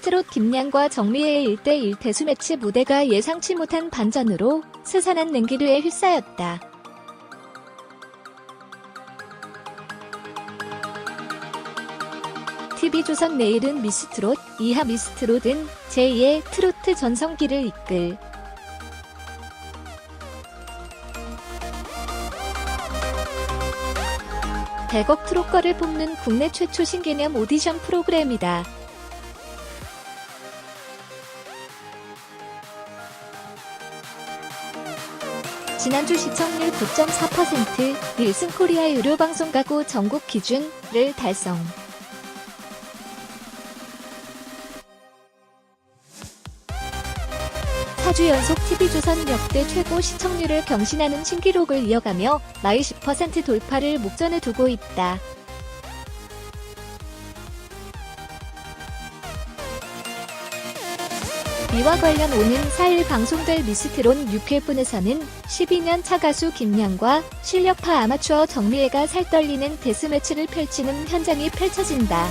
미스트롯 김양과 정미애의 1대1 대수매치 무대가 예상치 못한 반전으로 스산한 냉기류에 휩싸였다. TV조선 내일은 미스트롯, 이하 미스트롯은 제2의 트로트 전성기를 이끌 백억 트로커를 뽑는 국내 최초 신개념 오디션 프로그램이다. 지난주 시청률 9.4%, 닐슨 코리아 유료방송 가구 전국 기준을 달성. 4주 연속 TV조선 역대 최고 시청률을 경신하는 신기록을 이어가며 마이 10% 돌파를 목전에 두고 있다. 이와 관련 오는 4일 방송될 미스트롯 6회분에서는 12년 차 가수 김양과 실력파 아마추어 정미애가 살떨리는 데스매치를 펼치는 현장이 펼쳐진다.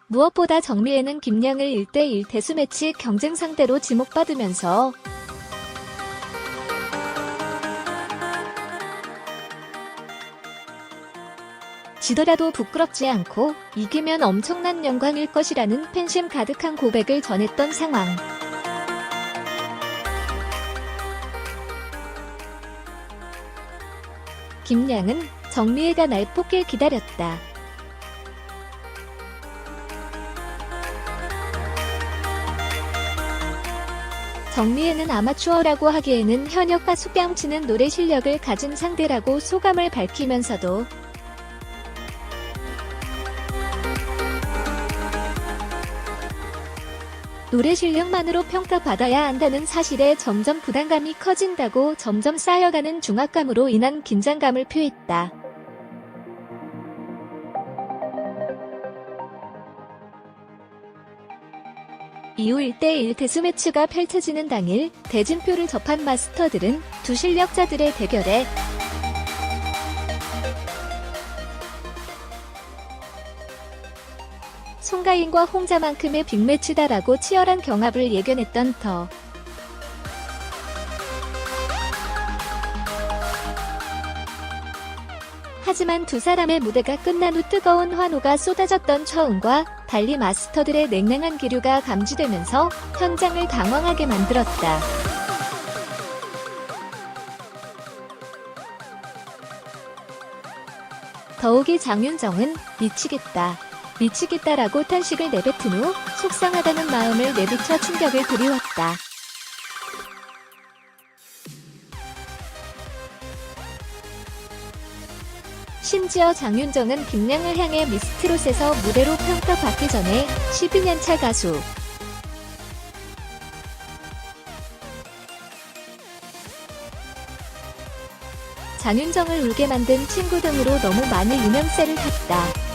무엇보다 정미애는 김양을 1대1 대수매치 경쟁 상대로 지목받으면서 지더라도 부끄럽지 않고 이기면 엄청난 영광일 것이라는 팬심 가득한 고백을 전했던 상황. 김양은 정미애가 날 뽑길 기다렸다. 정미애는 아마추어라고 하기에는 현역 가수 뺨치는 노래 실력을 가진 상대라고 소감을 밝히면서도 노래 실력만으로 평가받아야 한다는 사실에 점점 부담감이 커진다고 점점 쌓여가는 중압감으로 인한 긴장감을 표했다. 이후 1대1 데스매치가 펼쳐지는 당일 대진표를 접한 마스터들은 두 실력자들의 대결에 송가인과 홍자만큼의 빅매치다라고 치열한 경합을 예견했던 더. 하지만 두 사람의 무대가 끝난 후 뜨거운 환호가 쏟아졌던 처음과 달리 마스터들의 냉랭한 기류가 감지되면서 현장을 당황하게 만들었다. 더욱이 장윤정은 미치겠다라고 탄식을 내뱉은 후 속상하다는 마음을 내비쳐 충격을 드리웠다. 심지어 장윤정은 김양을 향해 미스트롯에서 무대로 평가받기 전에 12년차 가수 장윤정을 울게 만든 친구 등으로 너무 많은 유명세를 탔다.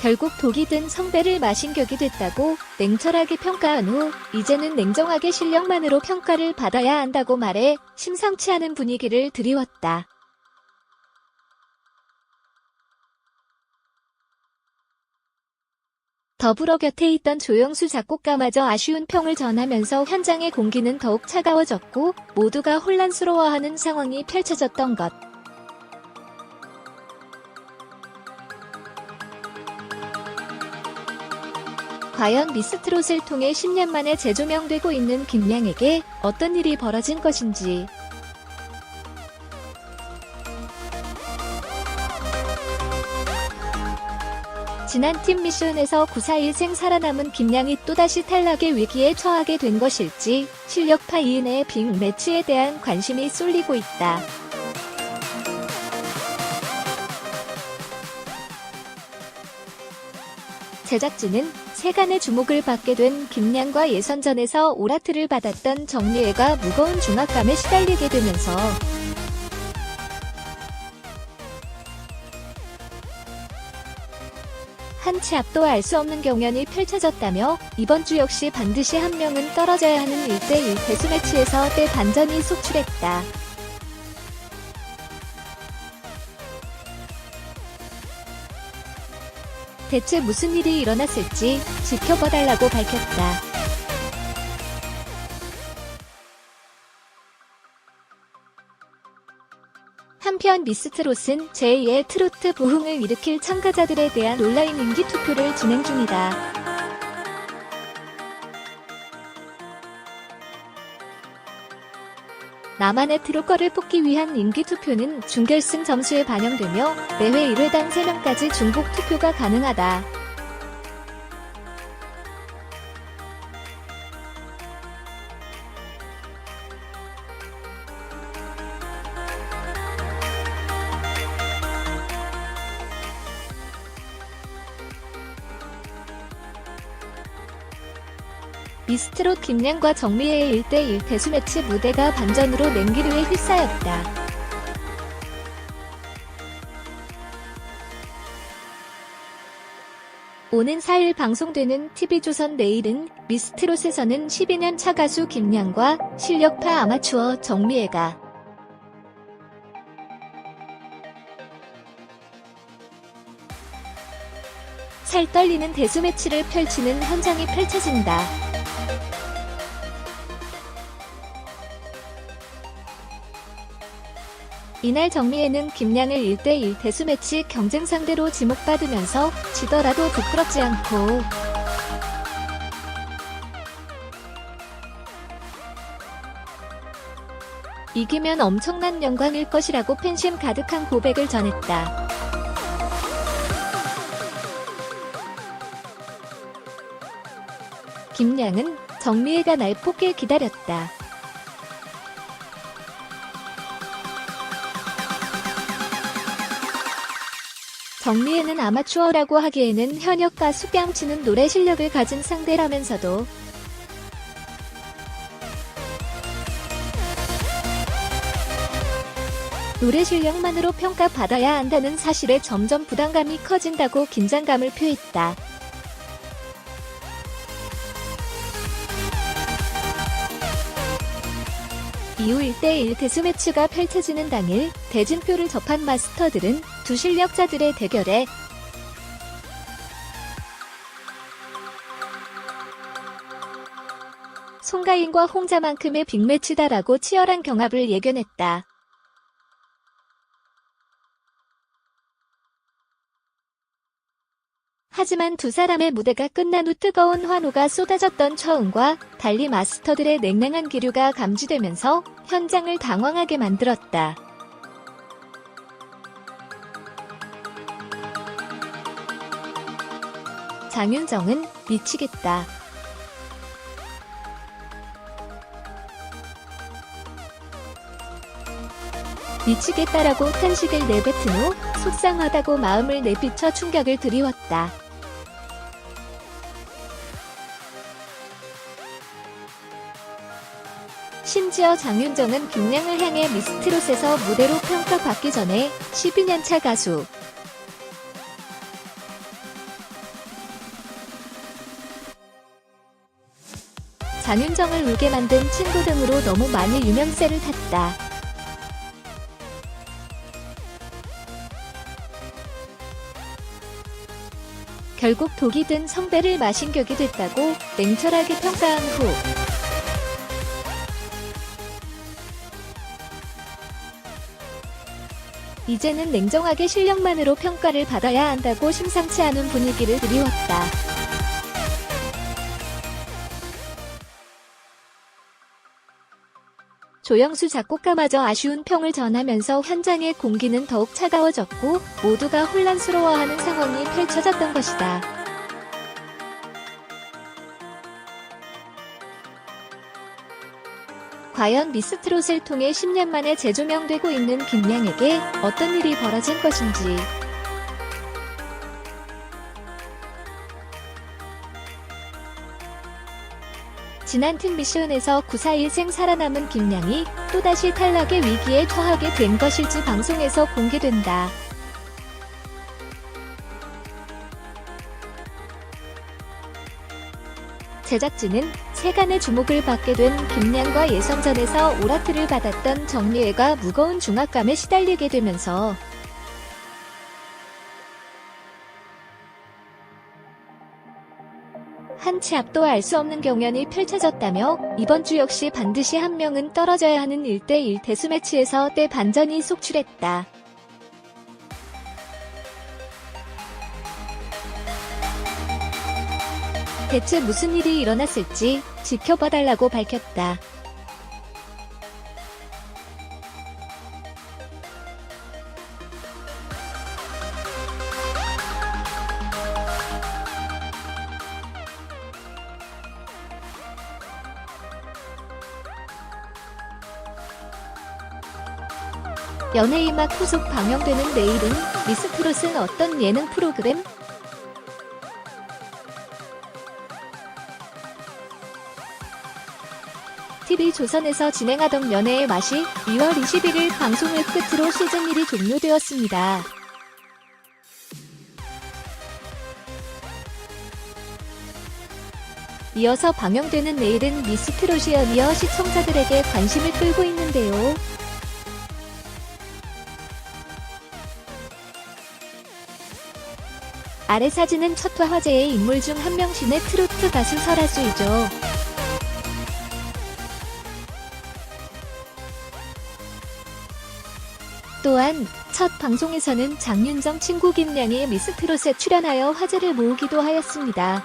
결국 독이 든 성배를 마신 격이 됐다고 냉철하게 평가한 후 이제는 냉정하게 실력만으로 평가를 받아야 한다고 말해 심상치 않은 분위기를 드리웠다. 더불어 곁에 있던 조영수 작곡가마저 아쉬운 평을 전하면서 현장의 공기는 더욱 차가워졌고 모두가 혼란스러워하는 상황이 펼쳐졌던 것. 과연 미스트롯을 통해 10년 만에 재조명되고 있는 김양에게 어떤 일이 벌어진 것인지. 지난 팀 미션에서 941생 살아남은 김양이 또다시 탈락의 위기에 처하게 된 것일지 실력파 이은의 빅매치에 대한 관심이 쏠리고 있다. 제작진은 세간의 주목을 받게 된 김양과 예선전에서 오라트를 받았던 정미애가 무거운 중압감에 시달리게 되면서 한 치 앞도 알 수 없는 경연이 펼쳐졌다며 이번 주 역시 반드시 한 명은 떨어져야 하는 1대1 데스매치에서 대반전이 속출했다. 대체 무슨 일이 일어났을지 지켜봐달라고 밝혔다. 한편 미스트롯은 제2의 트로트 부흥을 일으킬 참가자들에 대한 온라인 인기 투표를 진행 중이다. 나만의 트롯거를 뽑기 위한 인기 투표는 준결승 점수에 반영되며 매회 1회당 3명까지 중복 투표가 가능하다. 미스트롯 김양과 정미애의 1대1 데스매치 무대가 반전으로 냉기류에 휩싸였다. 오는 4일 방송되는 TV조선 내일은 미스트롯에서는 12년 차 가수 김양과 실력파 아마추어 정미애가 살 떨리는 데스매치를 펼치는 현장이 펼쳐진다. 이날 정미애는 김양을 1대1 데스매치 경쟁 상대로 지목받으면서 지더라도 부끄럽지 않고 이기면 엄청난 영광일 것이라고 팬심 가득한 고백을 전했다. 김양은 정미애가 날 뽑길 기다렸다. 정미애는 아마추어라고 하기에는 현역 가수 뺨치는 노래 실력을 가진 상대라면서도 노래 실력만으로 평가받아야 한다는 사실에 점점 부담감이 커진다고 긴장감을 표했다. 이후 1대1 데스매치가 펼쳐지는 당일 대진표를 접한 마스터들은 두 실력자들의 대결에 송가인과 홍자만큼의 빅매치다라고 치열한 경합을 예견했다. 하지만 두 사람의 무대가 끝난 후 뜨거운 환호가 쏟아졌던 처음과 달리 마스터들의 냉랭한 기류가 감지되면서 현장을 당황하게 만들었다. 장윤정은 미치겠다. 미치겠다라고 탄식을 내뱉은 후 속상하다고 마음을 내비쳐 충격을 드리웠다. 심지어 장윤정은 김양을 향해 미스트롯에서 무대로 평가받기 전에 12년 차 가수 장윤정을 울게 만든 친구 등으로 너무 많이 유명세를 탔다. 결국 독이 든 성배를 마신 격이 됐다고 냉철하게 평가한 후 이제는 냉정하게 실력만으로 평가를 받아야 한다고 심상치 않은 분위기를 드리웠다. 조영수 작곡가마저 아쉬운 평을 전하면서 현장의 공기는 더욱 차가워졌고 모두가 혼란스러워하는 상황이 펼쳐졌던 것이다. 과연 미스트롯을 통해 10년 만에 재조명되고 있는 김양에게 어떤 일이 벌어진 것인지. 지난 팀 미션에서 941생 살아남은 김양이 또다시 탈락의 위기에 처하게 된 것일지 방송에서 공개된다. 제작진은 세간의 주목을 받게 된 김양과 예선전에서 오라트를 받았던 정미애가 무거운 중압감에 시달리게 되면서 한치 앞도 알 수 없는 경연이 펼쳐졌다며 이번 주 역시 반드시 한 명은 떨어져야 하는 1대1 데스매치에서 대반전이 속출했다. 대체 무슨 일이 일어났을지 지켜봐달라고 밝혔다. 연예음악 후속 방영되는 내일은 미스트롯은 어떤 예능 프로그램? TV조선에서 진행하던 연애의 맛이 2월 21일 방송을 끝으로 시즌 1이 종료되었습니다. 이어서 방영되는 내일은 미스트롯이 연이어 시청자들에게 관심을 끌고 있는데요. 아래 사진은 첫화 화제의 인물 중 한 명 신의 트로트 가수 설아주이죠. 또한 첫 방송에서는 장윤정 친구 김양이 미스트롯에 출연하여 화제를 모으기도 하였습니다.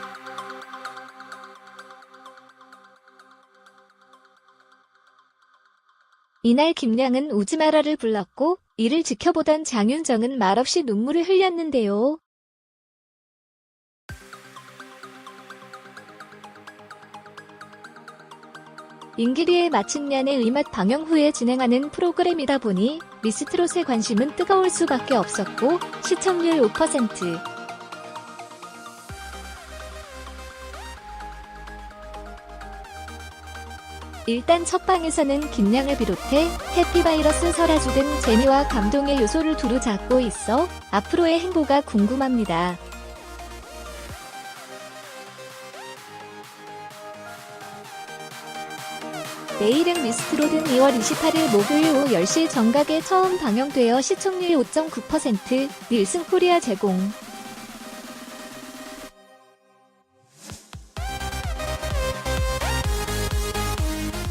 이날 김양은 우지마라를 불렀고 이를 지켜보던 장윤정은 말없이 눈물을 흘렸는데요. 임기리의 마친년의 의맛 방영 후에 진행하는 프로그램이다 보니 미스트롯의 관심은 뜨거울 수밖에 없었고 시청률 5%. 일단 첫 방에서는 김양을 비롯해 해피바이러스 설아주 등 재미와 감동의 요소를 두루 잡고 있어 앞으로의 행보가 궁금합니다. 내일은 미스트롯은 2월 28일 목요일 오후 10시 정각에 처음 방영되어 시청률 5.9%, 닐슨 코리아 제공.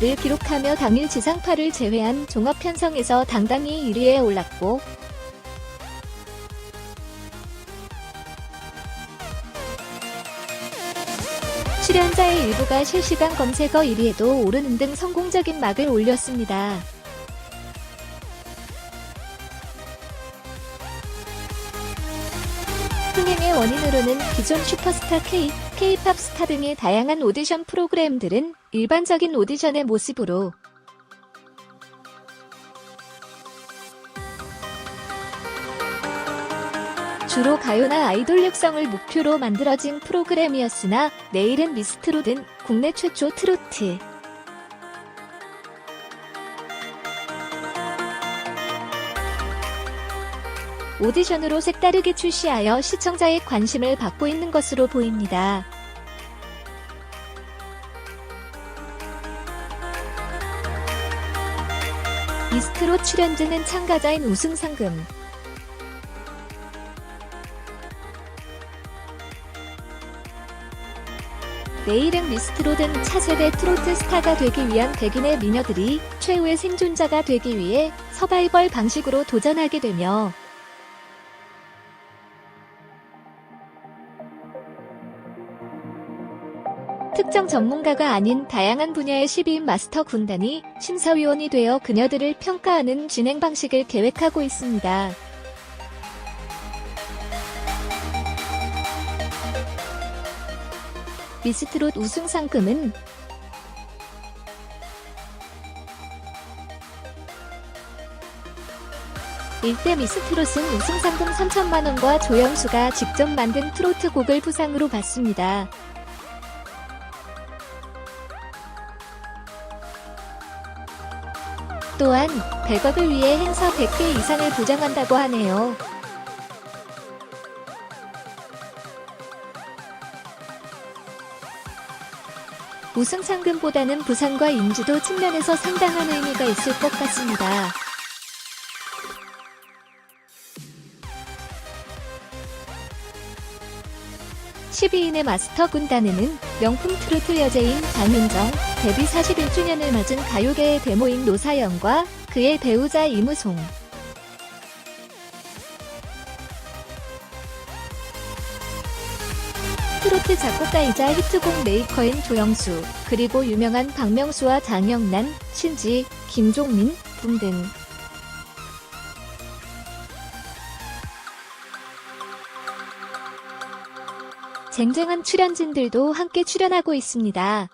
를 기록하며 당일 지상파를 제외한 종합 편성에서 당당히 1위에 올랐고 출연자의 일부가 실시간 검색어 1위에도 오르는 등 성공적인 막을 올렸습니다. 흥행의 원인으로는 기존 슈퍼스타 K, K-팝 스타 등의 다양한 오디션 프로그램들은 일반적인 오디션의 모습으로 주로 가요나 아이돌 육성을 목표로 만들어진 프로그램이었으나 내일은 미스트롯은 국내 최초 트로트 오디션으로 색다르게 출시하여 시청자의 관심을 받고 있는 것으로 보입니다. 미스트롯 출연진은 참가자인 우승 상금 내일은 미스트롯은 차세대 트로트 스타가 되기 위한 백인의 미녀들이 최후의 생존자가 되기 위해 서바이벌 방식으로 도전하게 되며 특정 전문가가 아닌 다양한 분야의 12인 마스터 군단이 심사위원이 되어 그녀들을 평가하는 진행 방식을 계획하고 있습니다. 미스트롯 우승 상금은 일대 미스트롯은 우승 상금 3천만원과 조영수가 직접 만든 트로트 곡을 부상으로 받습니다. 또한 100억을 위해 행사 100개 이상을 보장한다고 하네요. 우승 상금보다는 부상과 인지도 측면에서 상당한 의미가 있을 것 같습니다. (12인의) 마스터 군단에는 명품 트로트 여제인 장윤정, 데뷔 41주년을 맞은 가요계의 대모인 노사연과 그의 배우자 이무송, 트로트 작곡가이자 히트곡 메이커인 조영수, 그리고 유명한 박명수와 장영란, 신지, 김종민, 등. 쟁쟁한 출연진들도 함께 출연하고 있습니다.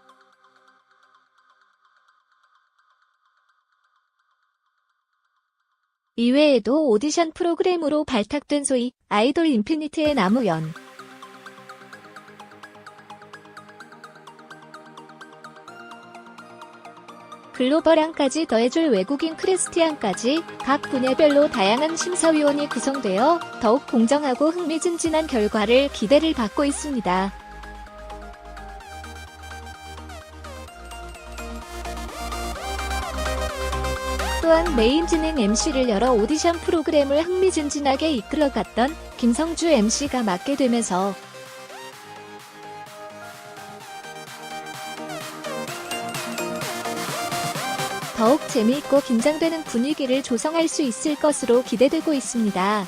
이외에도 오디션 프로그램으로 발탁된 소위 아이돌 인피니트의 남우연, 글로벌향까지 더해줄 외국인 크리스티안까지 각 분야별로 다양한 심사위원이 구성되어 더욱 공정하고 흥미진진한 결과를 기대를 받고 있습니다. 또한 메인 진행 MC를 여러 오디션 프로그램을 흥미진진하게 이끌어갔던 김성주 MC가 맡게 되면서 더욱 재미있고 긴장되는 분위기를 조성할 수 있을 것으로 기대되고 있습니다.